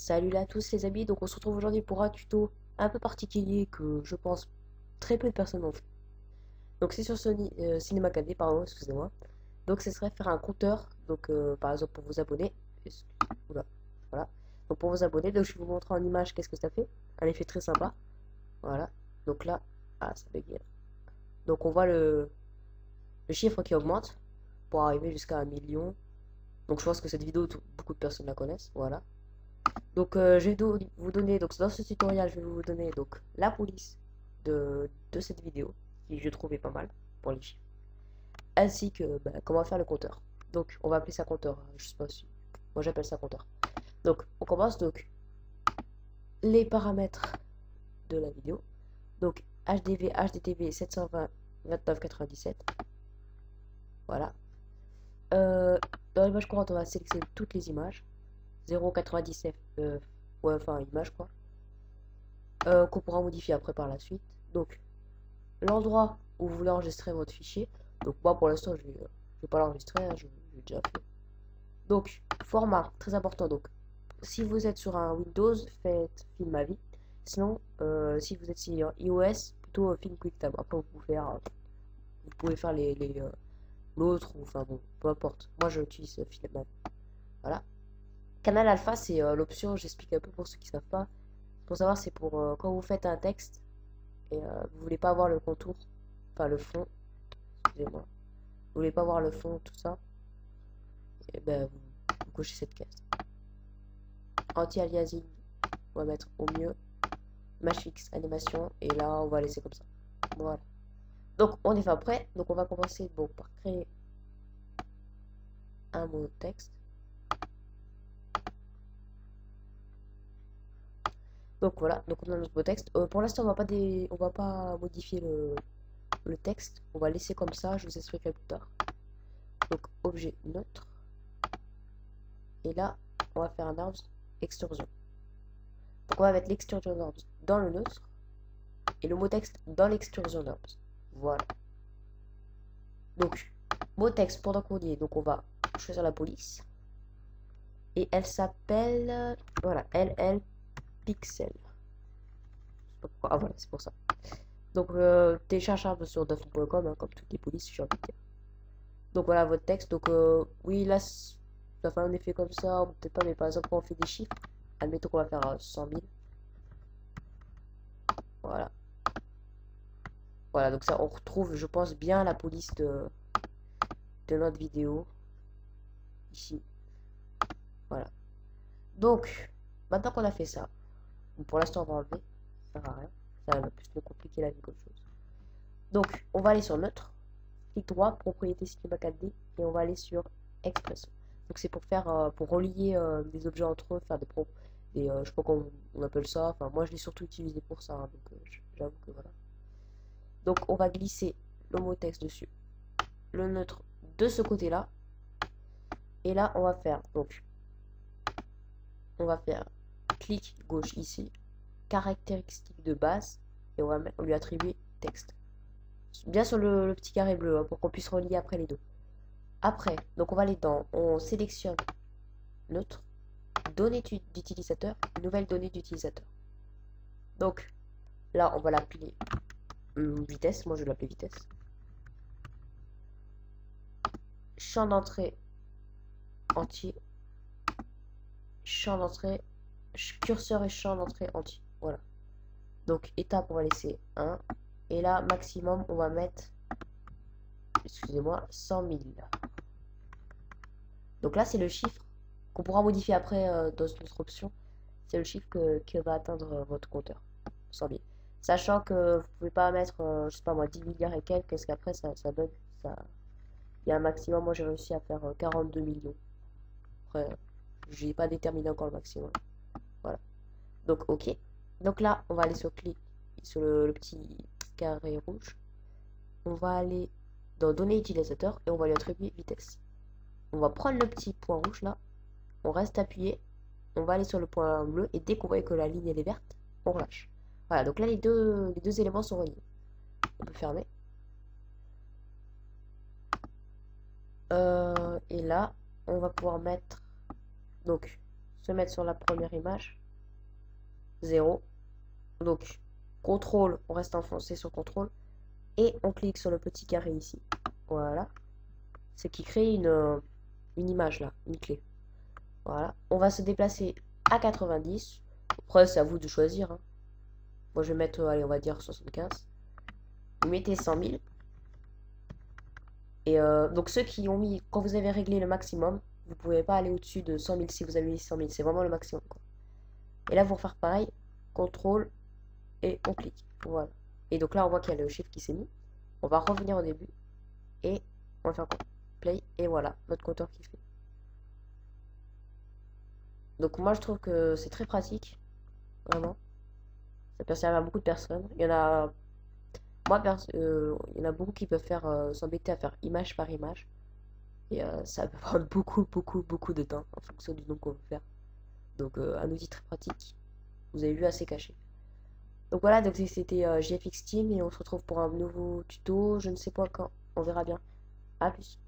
Salut à tous les amis, donc on se retrouve aujourd'hui pour un tuto un peu particulier que je pense très peu de personnes ont fait. Donc c'est sur Sony Cinema 4D, pardon, excusez-moi. Donc ce serait faire un compteur, donc par exemple pour vos abonnés. Oula, voilà. Donc pour vos abonnés, donc je vais vous montrer en image qu'est-ce que ça fait. Un effet très sympa. Voilà. Donc là, ah ça bug. Donc on voit le chiffre qui augmente pour arriver jusqu'à 1 million. Donc je pense que cette vidéo, beaucoup de personnes la connaissent. Voilà. Donc, je vais vous donner, donc dans ce tutoriel, je vais vous donner donc la police de cette vidéo, qui je trouvais pas mal pour les chiffres, ainsi que comment faire le compteur. Donc, on va appeler ça compteur, je sais pas si. Moi, j'appelle ça compteur. Donc, on commence donc les paramètres de la vidéo. Donc, HDV, HDTV 720 2997. Voilà. Dans l'image courante, on va sélectionner toutes les images. 0,97, ouais, enfin, image quoi. Qu'on pourra modifier après par la suite. Donc, l'endroit où vous voulez enregistrer votre fichier. Donc, moi pour l'instant, je vais pas l'enregistrer, hein, je l'ai déjà fait. Donc, format, très important. Donc, si vous êtes sur un Windows, faites Film à vie. Sinon, si vous êtes sur iOS, plutôt Film QuickTime. Après, vous pouvez faire l'autre, ou enfin bon, peu importe. Moi, j'utilise Film à vie. Voilà. Canal Alpha, c'est l'option, j'explique un peu pour ceux qui savent pas. Pour savoir, c'est pour quand vous faites un texte et vous voulez pas voir le contour, enfin le fond, excusez-moi, vous voulez pas voir le fond, tout ça, et ben vous cochez cette case. Anti-aliasing, on va mettre au mieux, match fixe, animation, et là on va laisser comme ça. Voilà. Donc on est fin prêt, donc on va commencer bon, par créer un mot texte. Donc voilà, donc on a notre mot texte. Pour l'instant on va pas modifier le texte, on va laisser comme ça, je vous expliquerai plus tard. Donc objet neutre. Et là, on va faire un arbre extrusion. Donc on va mettre l'extrusion arbre dans le neutre et le mot texte dans l'extrusion arbre. Voilà. Donc, mot texte pendant qu'on y est. Donc on va choisir la police. Et elle s'appelle, voilà, LL Pixel. Je sais pas pourquoi. Ah voilà, c'est pour ça. Donc téléchargeable sur duffy.com, hein, comme toutes les polices, je suis envie de dire. Donc voilà votre texte. Donc oui, là, ça fait un effet comme ça, peut-être pas, mais par exemple, quand on fait des chiffres, admettons qu'on va faire 100 000. Voilà. Voilà, donc ça, on retrouve, je pense, bien la police de notre vidéo. Ici. Voilà. Donc, maintenant qu'on a fait ça, pour l'instant, on va enlever. Ça sert à rien. Ça va plus nous compliquer la vie qu'autre chose. Donc, on va aller sur neutre. Clic droit, propriété Cinema 4D. Et on va aller sur Expresso. Donc, c'est pour faire, pour relier des objets entre eux, faire je sais pas comment on appelle ça. Enfin, moi, je l'ai surtout utilisé pour ça. Hein, donc, j'avoue que voilà. Donc, on va glisser le mot texte dessus. Le neutre de ce côté-là. Et là, on va faire, donc, on va faire clic gauche ici, caractéristique de base, et on lui attribuer texte. Bien sur le petit carré bleu, hein, pour qu'on puisse relier après les deux. Après, donc on va aller dans, on sélectionne neutre, données d'utilisateur, nouvelle donnée d'utilisateur. Donc, là, on va l'appeler vitesse, moi je vais l'appeler vitesse. Champ d'entrée entier, champ d'entrée, curseur et champ d'entrée entier. Voilà. Donc étape, on va laisser 1. Et là, maximum, on va mettre, excusez-moi, 100 000. Donc là, c'est le chiffre qu'on pourra modifier après dans une autre option. C'est le chiffre que va atteindre votre compteur, 100 000. Sachant que vous pouvez pas mettre, je sais pas moi, 10 milliards et quelques, parce qu'après, ça bug. Il y a un maximum, moi j'ai réussi à faire 42 millions. Après, j'ai pas déterminé encore le maximum. Voilà. Donc, ok. Donc là, on va aller sur clic, sur le petit carré rouge. On va aller dans données utilisateur et on va lui attribuer vitesse. On va prendre le petit point rouge là, on reste appuyé, on va aller sur le point bleu et dès qu'on voit que la ligne elle est verte, on relâche. Voilà, donc là les deux éléments sont reliés. On peut fermer. Et là, on va pouvoir mettre donc se mettre sur la première image. 0. Donc, contrôle, on reste enfoncé sur contrôle. Et on clique sur le petit carré ici. Voilà. Ce qui crée une image là, une clé. Voilà. On va se déplacer à 90. Après, c'est à vous de choisir. Hein. Moi, je vais mettre, allez, on va dire 75. Vous mettez 100 000. Et donc, ceux qui ont mis, quand vous avez réglé le maximum, vous pouvez pas aller au-dessus de 100 000 si vous avez mis 100 000. C'est vraiment le maximum. Quoi. Et là, vous refaire pareil. Contrôle. Et on clique. Voilà. Et donc là, on voit qu'il y a le chiffre qui s'est mis. On va revenir au début. Et on va faire play. Et voilà, notre compteur qui fait. Donc moi, je trouve que c'est très pratique. Vraiment. Ça peut servir à beaucoup de personnes. Il y en a... Moi, il y en a beaucoup qui peuvent faire s'embêter à faire image par image. Et ça peut prendre beaucoup de temps en fonction du nombre qu'on veut faire. Donc un outil très pratique. Vous avez vu, assez caché. Donc voilà, donc c'était GFX Team et on se retrouve pour un nouveau tuto. Je ne sais pas quand. On verra bien. A plus.